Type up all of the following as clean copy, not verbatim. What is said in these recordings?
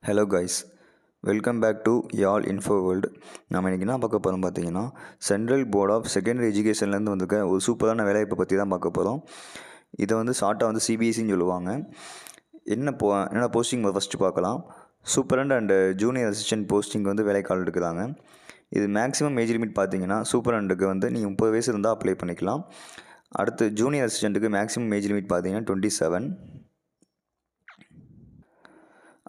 Hello guys, welcome back to Yaal info world. நம்ம இன்றைக்கி என்ன பார்க்க போகிறோம் பார்த்தீங்கன்னா, சென்ட்ரல் போர்ட் ஆஃப் செகண்டரி எஜுகேஷன்லேருந்து வந்திருக்க ஒரு சூப்பரான வேலைவாய்ப்பை பற்றி தான் பார்க்க போகிறோம். இதை வந்து ஷார்ட்டாக வந்து சிபிஎஸ்சின்னு சொல்லுவாங்க. என்னென்ன போஸ்டிங் ஃபஸ்ட்டு பார்க்கலாம். Superintendent and junior assistant posting வந்து வேலைக்கால் எடுக்கிறாங்க. இது மேக்ஸிமம் ஏஜ் லிமிட் பார்த்தீங்கன்னா சூப்பரண்டுக்கு வந்து நீங்கள் 30 வயசு இருந்தால் அப்ளை பண்ணிக்கலாம். அடுத்து ஜூனியர் அசிஸ்டண்ட்டுக்கு மேக்ஸிமம் ஏஜ் லிமிட் பார்த்தீங்கன்னா 27.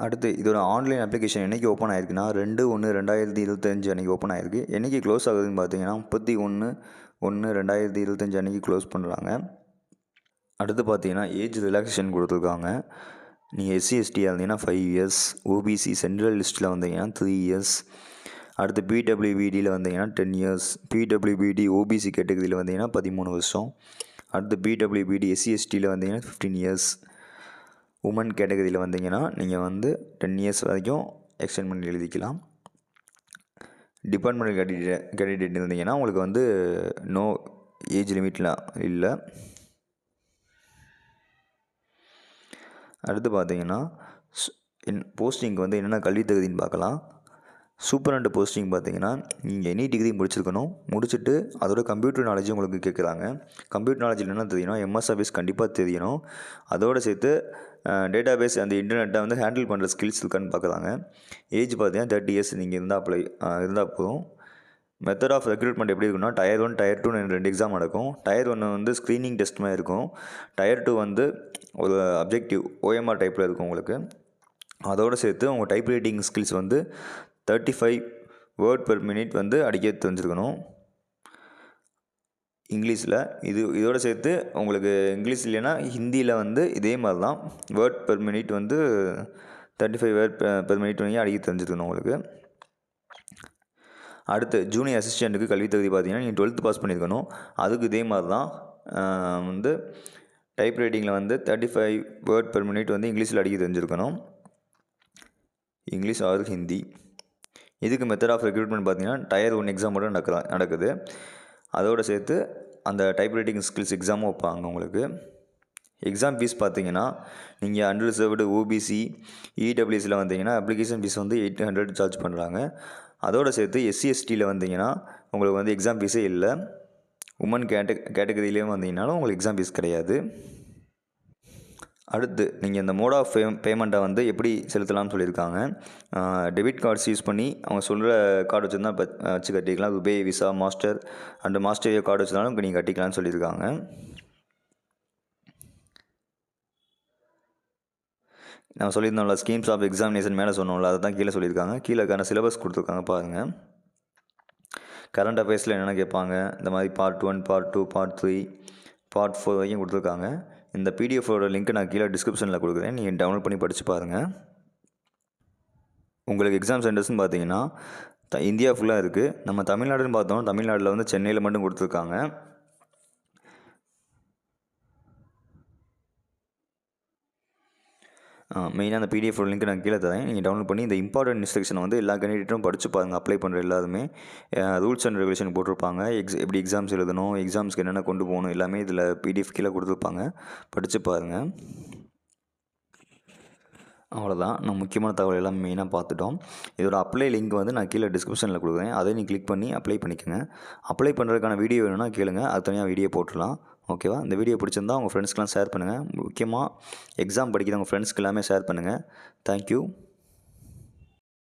அடுத்து இதோட ஆன்லைன் அப்ளிகேஷன் என்றைக்கு ஓப்பன் ஆயிருக்குன்னா 2/1/2025 அன்றைக்கி ஓப்பன் ஆயிருக்கு. என்றைக்கு க்ளோஸ் ஆகுதுன்னு பார்த்தீங்கன்னா 31/1/2025 அன்றைக்கி க்ளோஸ் பண்ணுறாங்க. அடுத்து பார்த்தீங்கன்னா ஏஜ் ரிலாக்ஸேஷன் கொடுத்துருக்காங்க. நீங்கள் SC/ST இருந்தீங்கன்னா 5 இயர்ஸ், OBC சென்ட்ரல் லிஸ்ட்டில் வந்தீங்கன்னா 3 இயர்ஸ், அடுத்து PWBDயில் வந்தீங்கன்னா 10 இயர்ஸ், PWBD OBC கேட்டகரியில் வந்தீங்கன்னா 13 வருஷம், அடுத்து PWBD SC/STயில் வந்தீங்கன்னா 15 இயர்ஸ், உமன் கேட்டகரியில் வந்தீங்கன்னா நீங்கள் வந்து 10 இயர்ஸ் வரைக்கும் எக்ஸ்டெண்ட் பண்ணி எழுதிக்கலாம். டிபார்ட்மெண்டல் கேண்டிடேட் இருந்தீங்கன்னா உங்களுக்கு வந்து நோ ஏஜ் லிமிட்லாம் இல்லை. அடுத்து பார்த்தீங்கன்னா போஸ்டிங்க்கு வந்து என்னென்ன கல்வி தகுதின்னு பார்க்கலாம். சூப்பரண்ட் போஸ்டிங் பார்த்தீங்கன்னா நீங்கள் எனி டிகிரி முடிச்சுட்டு அதோட கம்ப்யூட்டர் நாலேஜ் உங்களுக்கு கேட்குறாங்க. கம்ப்யூட்டர் நாலேஜ் என்னென்ன தெரியணும், MS ஆஃபீஸ் கண்டிப்பாக தெரியணும். அதோடு சேர்த்து டேட்டா பேஸ் அந்த இன்டர்நெட்டை வந்து ஹேண்டில் பண்ணுற ஸ்கில்ஸ் இருக்கான்னு பார்க்குறாங்க. ஏஜ் பார்த்தீங்கன்னா 30 இயர்ஸ் நீங்கள் இருந்தால் போதும். மெத்தட் ஆஃப் ரெக்ரூட்மெண்ட் எப்படி இருக்குன்னா, Tier 1 Tier 2 2 எக்ஸாம் நடக்கும். Tier 1 வந்து ஸ்க்ரீனிங் டெஸ்ட் மாதிரி இருக்கும். Tier 2 வந்து ஒரு அப்ஜெக்டிவ் OMR டைப்பில் இருக்கும் உங்களுக்கு. அதோடு சேர்த்து உங்கள் டைப் ரைட்டிங் ஸ்கில்ஸ் வந்து 35 வேர்ட் பெர் மினிட் வந்து அடிக்க தெரிஞ்சிருக்கணும் இங்கிலீஷில். இதோடு சேர்த்து உங்களுக்கு இங்கிலீஷ் இல்லைன்னா ஹிந்தியில் வந்து இதே மாதிரி தான் வேர்ட் பெர் மினிட் வந்து 35 வேர்ட் பெர் மினிட் வரைக்கும் அடிக்க தெரிஞ்சிருக்கணும் உங்களுக்கு. அடுத்து ஜூனியர் அசிஸ்டண்ட்டுக்கு கல்வி தகுதி பார்த்தீங்கன்னா நீங்கள் 12th பாஸ் பண்ணியிருக்கணும். அதுக்கு இதே மாதிரி தான் வந்து டைப் ரைட்டிங்கில் வந்து 35 வேர்ட் பெர் மினிட் வந்து இங்கிலீஷில் அடிக்க தெரிஞ்சிருக்கணும், இங்கிலீஷ் ஆர் ஹிந்தி. இதுக்கு மெத்தட் ஆஃப் ரெக்ரூட்மெண்ட் பார்த்தீங்கன்னா Tier 1 எக்ஸாம் மட்டும் நடக்குது. அதோடு சேர்த்து அந்த டைப் ரைட்டிங் ஸ்கில்ஸ் எக்ஸாமும் வைப்பாங்க உங்களுக்கு. எக்ஸாம் ஃபீஸ் பார்த்தீங்கன்னா நீங்கள் அன்ரிசர்வ்டு OBC EWSயில் வந்தீங்கன்னா அப்ளிகேஷன் ஃபீஸ் வந்து 800 சார்ஜ் பண்ணுறாங்க. அதோடு சேர்த்து SC/STயில் வந்தீங்கன்னா உங்களுக்கு வந்து எக்ஸாம் ஃபீஸே இல்லை. உமன் கேட்டகரியிலேயும் வந்தீங்கன்னாலும் உங்களுக்கு எக்ஸாம் ஃபீஸ் கிடையாது. அடுத்து நீங்கள் இந்த மோட் ஆஃப் பேமெண்ட்டை வந்து எப்படி செலுத்தலாம்னு சொல்லியிருக்காங்க. டெபிட் கார்ட்ஸ் யூஸ் பண்ணி அவங்க சொல்கிற கார்டு வச்சுருந்தா வச்சு கட்டிக்கலாம். RuPay, visa, master and master card வச்சுருந்தாலும் நீங்கள் கட்டிக்கலாம்னு சொல்லியிருக்காங்க. நான் சொல்லியிருந்தோம்ல ஸ்கீம்ஸ் ஆஃப் எக்ஸாமினேஷன் மேலே சொன்னோம்ல, அதை தான் கீழே சொல்லியிருக்காங்க. கீழேக்கான சிலபஸ் கொடுத்துருக்காங்க பாருங்கள். கரண்ட் அஃபேர்ஸில் என்னென்ன கேட்பாங்க, இந்த மாதிரி Part 1 Part 2 Part 3 Part 4 வரைக்கும் கொடுத்துருக்காங்க. இந்த PDF-ஓட லிங்க் நான் கீழே டிஸ்கிரிப்ஷனில் கொடுக்குறேன், நீங்கள் டவுன்லோட் பண்ணி படித்து பாருங்கள். உங்களுக்கு எக்ஸாம் சென்டர்ஸ்னு பார்த்தீங்கன்னா இந்தியா ஃபுல்லாக இருக்குது. நம்ம தமிழ்நாடுன்னு பார்த்தோம், தமிழ்நாட்டில் வந்து சென்னையில் மட்டும் கொடுத்துருக்காங்க. மெயினாக அந்த PDF-ஓட லிங்க் நான் கீழே தரேன், நீங்கள் டவுன்லோட் பண்ணி இந்த இம்பார்ட்டன்ட் இன்ஸ்ட்ரக்ஷனை வந்து எல்லா கேண்டிடேட்டும் படித்து பாருங்கள். அப்ளை பண்ணுற எல்லாருமே ரூல்ஸ் அண்ட் ரெகுலேஷன் போட்டிருப்பாங்க. எப்படி எக்ஸாம்ஸ் எழுதணும், எக்ஸாம்ஸ்க்கு என்னென்ன கொண்டு போகணும் எல்லாமே இதில் PDF கீழே கொடுத்துருப்பாங்க, படித்து பாருங்கள். அவ்வளோதான், நான் முக்கியமான தகவல் எல்லாம் மெயினாக பார்த்துட்டோம். இதோட அப்ளை லிங்க் வந்து நான் கீழே டிஸ்கிரிப்ஷனில் கொடுக்குறேன், அதை நீங்கள் கிளிக் பண்ணி அப்ளை பண்ணிக்கோங்க. அப்ளை பண்ணுறதுக்கான வீடியோ வேணும்னா கேளுங்க, அது தனியாக வீடியோ போட்டுடலாம். ஓகேவா? இந்த வீடியோ பிடிச்சிருந்தா உங்கள் ஃப்ரெண்ட்ஸ்க்கெலாம் ஷேர் பண்ணுங்கள். முக்கியமாக எக்ஸாம் படிக்கிற உங்கள் ஃப்ரெண்ட்ஸ்க்கு எல்லாமே ஷேர் பண்ணுங்கள். தேங்க்யூ.